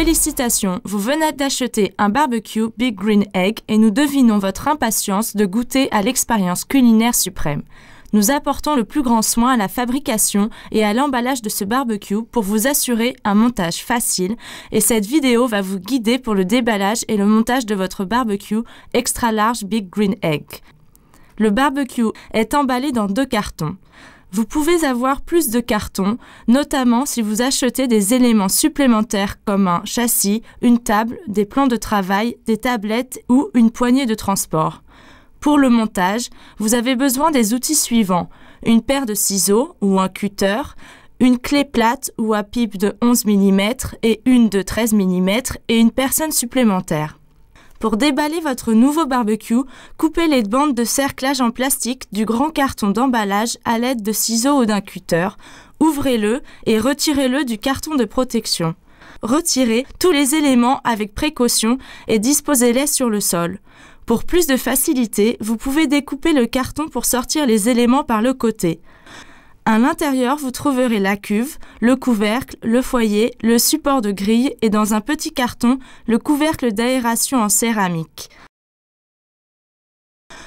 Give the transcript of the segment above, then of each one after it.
Félicitations, vous venez d'acheter un barbecue Big Green Egg et nous devinons votre impatience de goûter à l'expérience culinaire suprême. Nous apportons le plus grand soin à la fabrication et à l'emballage de ce barbecue pour vous assurer un montage facile et cette vidéo va vous guider pour le déballage et le montage de votre barbecue Extra Large Big Green Egg. Le barbecue est emballé dans 2 cartons. Vous pouvez avoir plus de cartons, notamment si vous achetez des éléments supplémentaires comme un châssis, une table, des plans de travail, des tablettes ou une poignée de transport. Pour le montage, vous avez besoin des outils suivants: une paire de ciseaux ou un cutter, une clé plate ou à pipe de 11 mm et une de 13 mm et une personne supplémentaire. Pour déballer votre nouveau barbecue, coupez les bandes de cerclage en plastique du grand carton d'emballage à l'aide de ciseaux ou d'un cutter, ouvrez-le et retirez-le du carton de protection. Retirez tous les éléments avec précaution et disposez-les sur le sol. Pour plus de facilité, vous pouvez découper le carton pour sortir les éléments par le côté. À l'intérieur, vous trouverez la cuve, le couvercle, le foyer, le support de grille et dans un petit carton, le couvercle d'aération en céramique.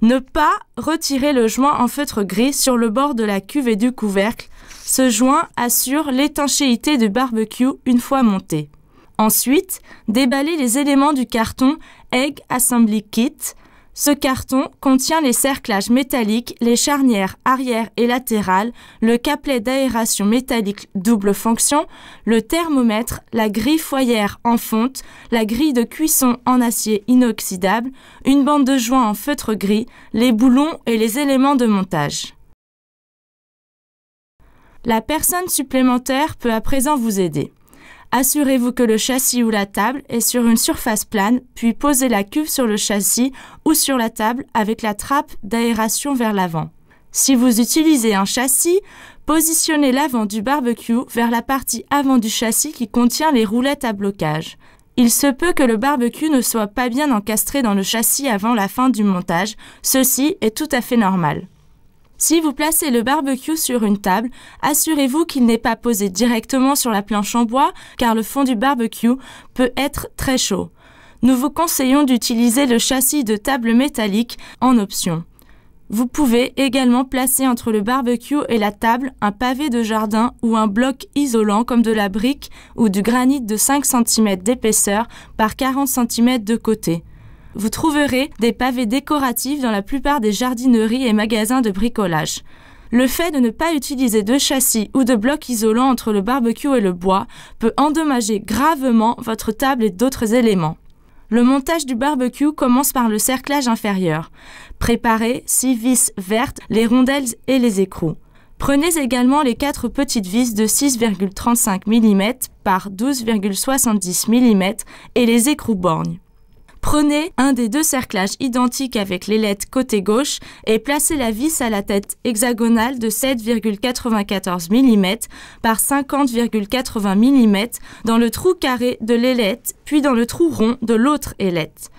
Ne pas retirer le joint en feutre gris sur le bord de la cuve et du couvercle. Ce joint assure l'étanchéité du barbecue une fois monté. Ensuite, déballez les éléments du carton Egg Assembly Kit. Ce carton contient les cerclages métalliques, les charnières arrière et latérales, le capelet d'aération métallique double fonction, le thermomètre, la grille foyère en fonte, la grille de cuisson en acier inoxydable, une bande de joint en feutre gris, les boulons et les éléments de montage. La personne supplémentaire peut à présent vous aider. Assurez-vous que le châssis ou la table est sur une surface plane, puis posez la cuve sur le châssis ou sur la table avec la trappe d'aération vers l'avant. Si vous utilisez un châssis, positionnez l'avant du barbecue vers la partie avant du châssis qui contient les roulettes à blocage. Il se peut que le barbecue ne soit pas bien encastré dans le châssis avant la fin du montage, ceci est tout à fait normal. Si vous placez le barbecue sur une table, assurez-vous qu'il n'est pas posé directement sur la planche en bois car le fond du barbecue peut être très chaud. Nous vous conseillons d'utiliser le châssis de table métallique en option. Vous pouvez également placer entre le barbecue et la table un pavé de jardin ou un bloc isolant comme de la brique ou du granit de 5 cm d'épaisseur par 40 cm de côté. Vous trouverez des pavés décoratifs dans la plupart des jardineries et magasins de bricolage. Le fait de ne pas utiliser de châssis ou de blocs isolants entre le barbecue et le bois peut endommager gravement votre table et d'autres éléments. Le montage du barbecue commence par le cerclage inférieur. Préparez 6 vis vertes, les rondelles et les écrous. Prenez également les 4 petites vis de 6,35 mm par 12,70 mm et les écrous borgnes. Prenez un des 2 cerclages identiques avec l'ailette côté gauche et placez la vis à la tête hexagonale de 7,94 mm par 50,80 mm dans le trou carré de l'ailette, puis dans le trou rond de l'autre ailette.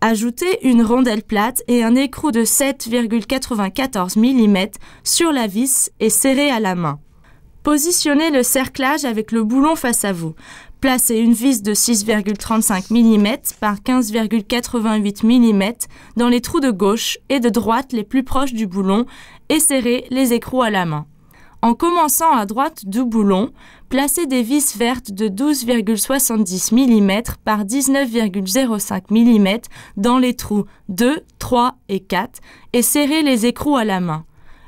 Ajoutez une rondelle plate et un écrou de 7,94 mm sur la vis et serrez à la main. Positionnez le cerclage avec le boulon face à vous. Placez une vis de 6,35 mm par 15,88 mm dans les trous de gauche et de droite les plus proches du boulon et serrez les écrous à la main. En commençant à droite du boulon, placez des vis vertes de 12,70 mm par 19,05 mm dans les trous 2, 3 et 4 et serrez les écrous à la main.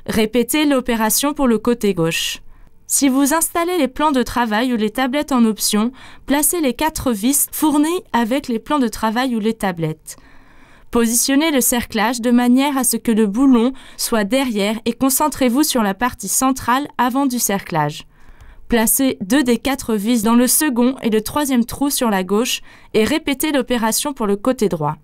Répétez l'opération pour le côté gauche. Si vous installez les plans de travail ou les tablettes en option, placez les 4 vis fournies avec les plans de travail ou les tablettes. Positionnez le cerclage de manière à ce que le boulon soit derrière et concentrez-vous sur la partie centrale avant du cerclage. Placez 2 des 4 vis dans le second et le 3e trou sur la gauche et répétez l'opération pour le côté droit.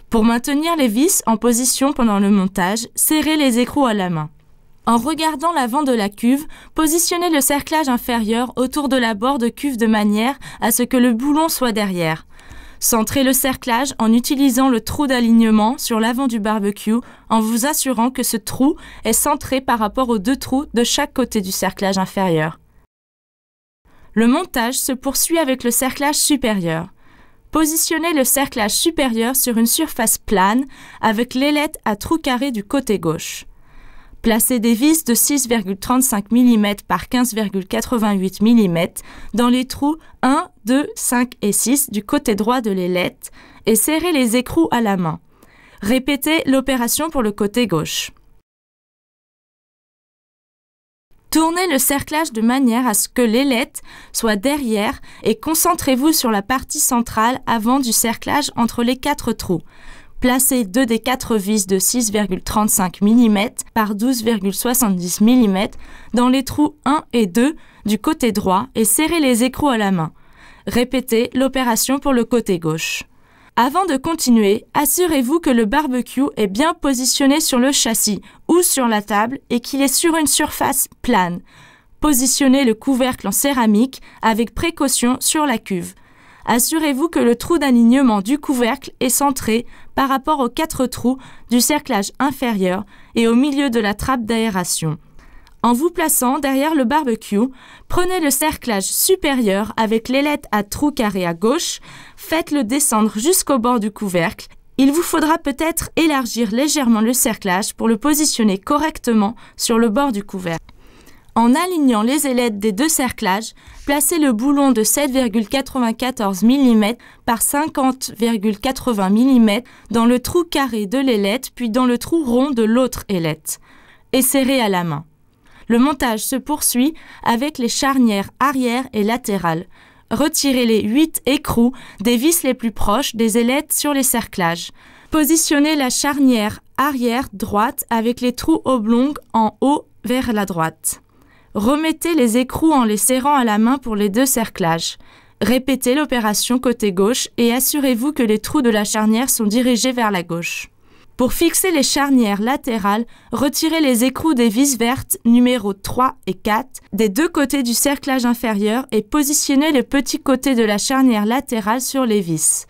Pour maintenir les vis en position pendant le montage, serrez les écrous à la main. En regardant l'avant de la cuve, positionnez le cerclage inférieur autour de la bord de cuve de manière à ce que le boulon soit derrière. Centrez le cerclage en utilisant le trou d'alignement sur l'avant du barbecue en vous assurant que ce trou est centré par rapport aux 2 trous de chaque côté du cerclage inférieur. Le montage se poursuit avec le cerclage supérieur. Positionnez le cerclage supérieur sur une surface plane avec l'ailette à trou carré du côté gauche. Placez des vis de 6,35 mm par 15,88 mm dans les trous 1, 2, 5 et 6 du côté droit de l'ailette et serrez les écrous à la main. Répétez l'opération pour le côté gauche. Tournez le cerclage de manière à ce que l'ailette soit derrière et concentrez-vous sur la partie centrale avant du cerclage entre les 4 trous. Placez 2 des 4 vis de 6,35 mm par 12,70 mm dans les trous 1 et 2 du côté droit et serrez les écrous à la main. Répétez l'opération pour le côté gauche. Avant de continuer, assurez-vous que le barbecue est bien positionné sur le châssis ou sur la table et qu'il est sur une surface plane. Positionnez le couvercle en céramique avec précaution sur la cuve. Assurez-vous que le trou d'alignement du couvercle est centré par rapport aux 4 trous du cerclage inférieur et au milieu de la trappe d'aération. En vous plaçant derrière le barbecue, prenez le cerclage supérieur avec l'ailette à trou carré à gauche, faites-le descendre jusqu'au bord du couvercle. Il vous faudra peut-être élargir légèrement le cerclage pour le positionner correctement sur le bord du couvercle. En alignant les ailettes des 2 cerclages, placez le boulon de 7,94 mm par 50,80 mm dans le trou carré de l'ailette puis dans le trou rond de l'autre ailette et serrez à la main. Le montage se poursuit avec les charnières arrière et latérales. Retirez les 8 écrous des vis les plus proches des ailettes sur les cerclages. Positionnez la charnière arrière droite avec les trous oblongs en haut vers la droite. Remettez les écrous en les serrant à la main pour les 2 cerclages. Répétez l'opération côté gauche et assurez-vous que les trous de la charnière sont dirigés vers la gauche. Pour fixer les charnières latérales, retirez les écrous des vis vertes numéros 3 et 4 des 2 côtés du cerclage inférieur et positionnez le petit côté de la charnière latérale sur les vis.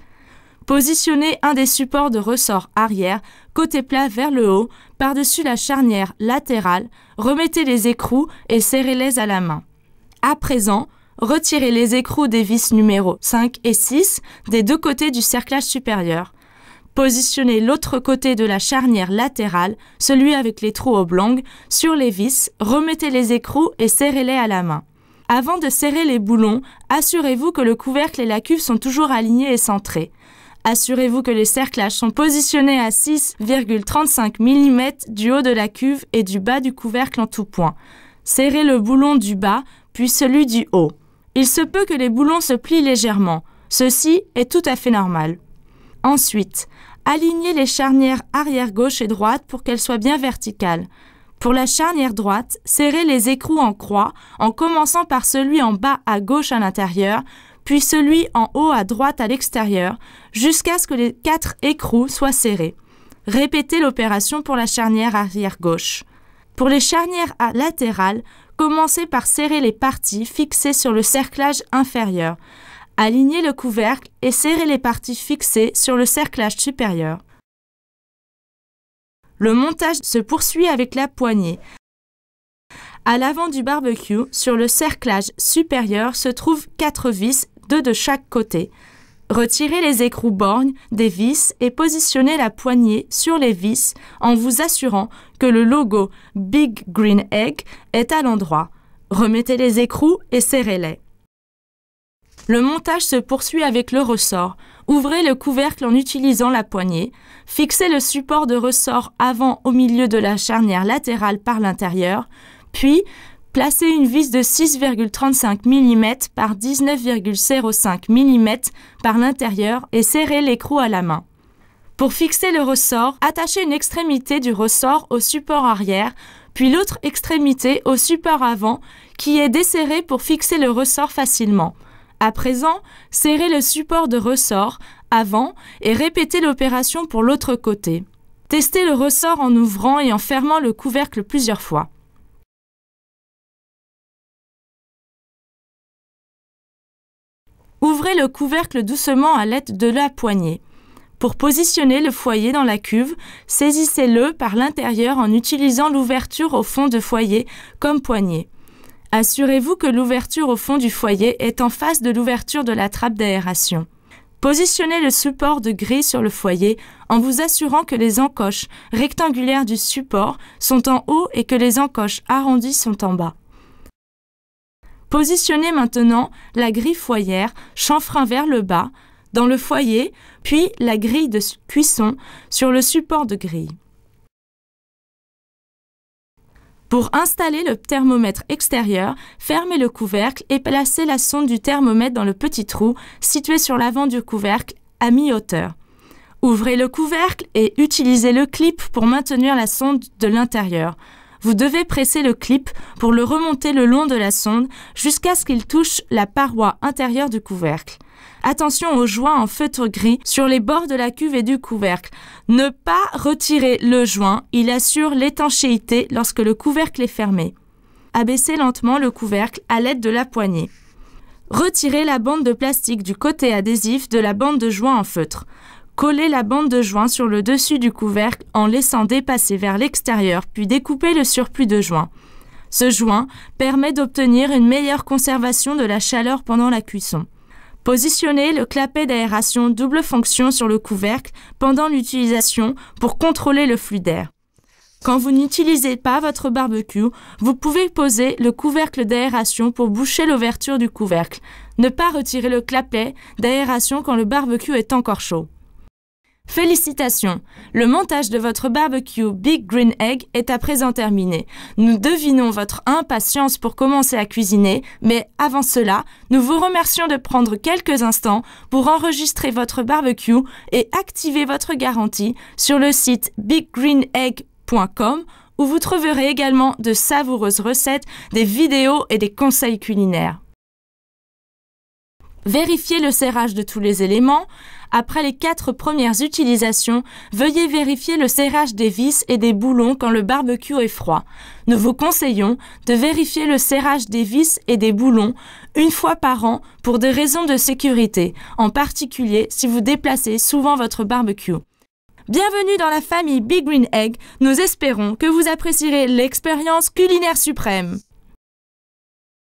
Positionnez un des supports de ressort arrière, côté plat vers le haut, par-dessus la charnière latérale, remettez les écrous et serrez-les à la main. À présent, retirez les écrous des vis numéros 5 et 6 des 2 côtés du cerclage supérieur. Positionnez l'autre côté de la charnière latérale, celui avec les trous oblongs, sur les vis, remettez les écrous et serrez-les à la main. Avant de serrer les boulons, assurez-vous que le couvercle et la cuve sont toujours alignés et centrés. Assurez-vous que les cerclages sont positionnés à 6,35 mm du haut de la cuve et du bas du couvercle en tout point. Serrez le boulon du bas, puis celui du haut. Il se peut que les boulons se plient légèrement. Ceci est tout à fait normal. Ensuite, alignez les charnières arrière gauche et droite pour qu'elles soient bien verticales. Pour la charnière droite, serrez les écrous en croix en commençant par celui en bas à gauche à l'intérieur, puis celui en haut à droite à l'extérieur, jusqu'à ce que les 4 écrous soient serrés. Répétez l'opération pour la charnière arrière gauche. Pour les charnières latérales, commencez par serrer les parties fixées sur le cerclage inférieur. Alignez le couvercle et serrez les parties fixées sur le cerclage supérieur. Le montage se poursuit avec la poignée. À l'avant du barbecue, sur le cerclage supérieur se trouvent 4 vis, 2 de chaque côté. Retirez les écrous borgnes des vis et positionnez la poignée sur les vis en vous assurant que le logo Big Green Egg est à l'endroit. Remettez les écrous et serrez-les. Le montage se poursuit avec le ressort. Ouvrez le couvercle en utilisant la poignée. Fixez le support de ressort avant au milieu de la charnière latérale par l'intérieur. Puis, placez une vis de 6,35 mm par 19,05 mm par l'intérieur et serrez l'écrou à la main. Pour fixer le ressort, attachez une extrémité du ressort au support arrière, puis l'autre extrémité au support avant qui est desserré pour fixer le ressort facilement. À présent, serrez le support de ressort avant et répétez l'opération pour l'autre côté. Testez le ressort en ouvrant et en fermant le couvercle plusieurs fois. Ouvrez le couvercle doucement à l'aide de la poignée. Pour positionner le foyer dans la cuve, saisissez-le par l'intérieur en utilisant l'ouverture au fond de foyer comme poignée. Assurez-vous que l'ouverture au fond du foyer est en face de l'ouverture de la trappe d'aération. Positionnez le support de grille sur le foyer en vous assurant que les encoches rectangulaires du support sont en haut et que les encoches arrondies sont en bas. Positionnez maintenant la grille foyère, chanfrein vers le bas, dans le foyer, puis la grille de cuisson sur le support de grille. Pour installer le thermomètre extérieur, fermez le couvercle et placez la sonde du thermomètre dans le petit trou situé sur l'avant du couvercle à mi-hauteur. Ouvrez le couvercle et utilisez le clip pour maintenir la sonde de l'intérieur. Vous devez presser le clip pour le remonter le long de la sonde jusqu'à ce qu'il touche la paroi intérieure du couvercle. Attention aux joints en feutre gris sur les bords de la cuve et du couvercle. Ne pas retirer le joint, il assure l'étanchéité lorsque le couvercle est fermé. Abaissez lentement le couvercle à l'aide de la poignée. Retirez la bande de plastique du côté adhésif de la bande de joint en feutre. Collez la bande de joint sur le dessus du couvercle en laissant dépasser vers l'extérieur, puis découpez le surplus de joint. Ce joint permet d'obtenir une meilleure conservation de la chaleur pendant la cuisson. Positionnez le clapet d'aération double fonction sur le couvercle pendant l'utilisation pour contrôler le flux d'air. Quand vous n'utilisez pas votre barbecue, vous pouvez poser le couvercle d'aération pour boucher l'ouverture du couvercle. Ne pas retirer le clapet d'aération quand le barbecue est encore chaud. Félicitations! Le montage de votre barbecue Big Green Egg est à présent terminé. Nous devinons votre impatience pour commencer à cuisiner, mais avant cela, nous vous remercions de prendre quelques instants pour enregistrer votre barbecue et activer votre garantie sur le site biggreenegg.com où vous trouverez également de savoureuses recettes, des vidéos et des conseils culinaires. Vérifiez le serrage de tous les éléments. Après les 4 premières utilisations, veuillez vérifier le serrage des vis et des boulons quand le barbecue est froid. Nous vous conseillons de vérifier le serrage des vis et des boulons une fois par an pour des raisons de sécurité, en particulier si vous déplacez souvent votre barbecue. Bienvenue dans la famille Big Green Egg, nous espérons que vous apprécierez l'expérience culinaire suprême.